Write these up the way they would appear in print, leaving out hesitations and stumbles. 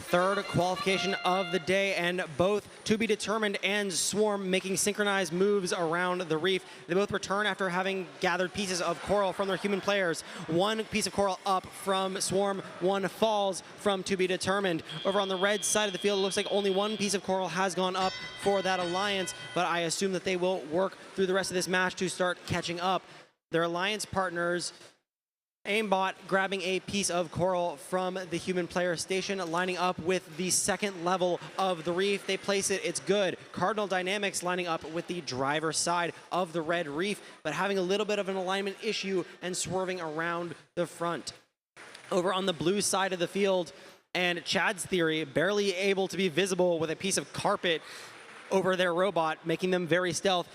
third qualification of the day, and both To Be Determined and Swarm making synchronized moves around the reef. They both return after having gathered pieces of coral from their human players. One piece of coral up from Swarm, one falls from To Be Determined. Over on the red side of the field, it looks like only one piece of coral has gone up for that alliance, but I assume that they will work through the rest of this match to start catching up. Their alliance partners, Aimbot grabbing a piece of coral from the human player station, lining up with the second level of the reef. They place it, it's good. Cardinal Dynamics lining up with the driver's side of the red reef, but having a little bit of an alignment issue and swerving around the front. Over on the blue side of the field, and Chad's Theory barely able to be visible with a piece of carpet over their robot, making them very stealth.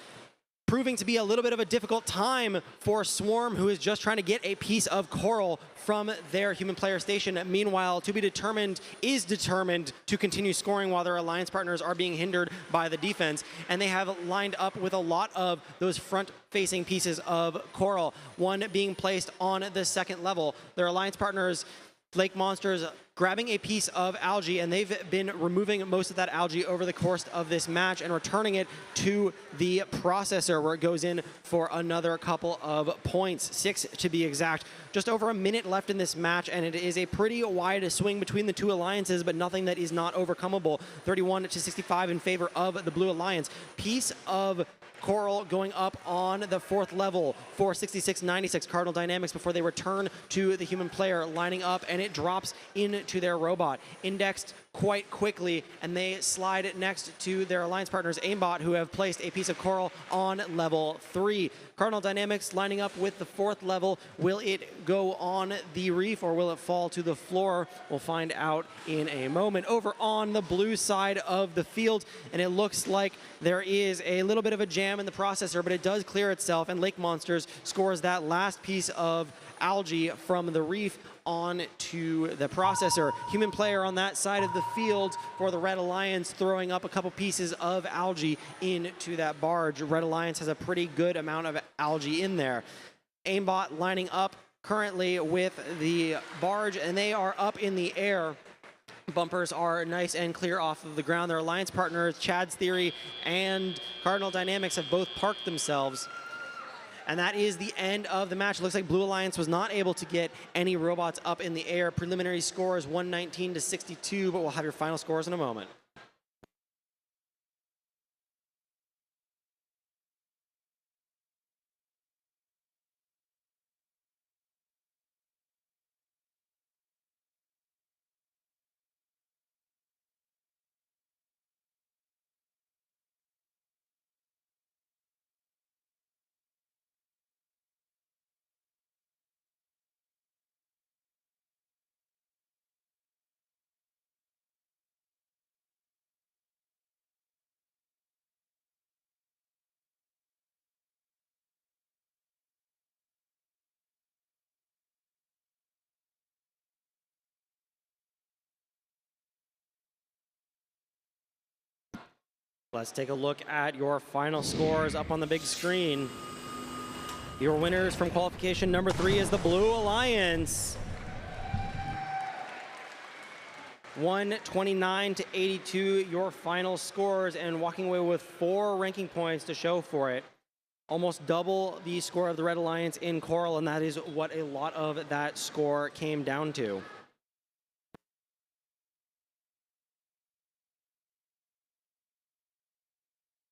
Proving to be a little bit of a difficult time for Swarm, who is just trying to get a piece of coral from their human player station. Meanwhile, To Be Determined is determined to continue scoring while their alliance partners are being hindered by the defense. And they have lined up with a lot of those front-facing pieces of coral, one being placed on the second level. Their alliance partners, Lake Monsters, grabbing a piece of algae, and they've been removing most of that algae over the course of this match and returning it to the processor, where it goes in for another couple of points, 6 to be exact. Just over a minute left in this match, and it is a pretty wide swing between the two alliances, but nothing that is not overcomable. 31 to 65 in favor of the Blue Alliance. Piece of coral going up on the fourth level for 66-96 Cardinal Dynamics before they return to the human player, lining up, and it drops into their robot. Indexed quite quickly, and they slide it next to their alliance partners, Aimbot, who have placed a piece of coral on level 3. Cardinal Dynamics lining up with the fourth level. Will it go on the reef or will it fall to the floor? We'll find out in a moment. Over on the blue side of the field, and it looks like there is a little bit of a jam in the processor, but it does clear itself, and Lake Monsters scores that last piece of algae from the reef onto the processor. Human player on that side of the field for the Red Alliance, throwing up a couple pieces of algae into that barge. Red Alliance has a pretty good amount of algae in there. Aimbot lining up currently with the barge, and they are up in the air. Bumpers are nice and clear off of the ground. Their alliance partners, Chad's Theory and Cardinal Dynamics, have both parked themselves. And that is the end of the match. It looks like Blue Alliance was not able to get any robots up in the air. Preliminary score is 119 to 62, but we'll have your final scores in a moment. Let's take a look at your final scores up on the big screen. Your winners from qualification number 3 is the Blue Alliance. 129 to 82, your final scores, and walking away with 4 ranking points to show for it. Almost double the score of the Red Alliance in Coral, and that is what a lot of that score came down to.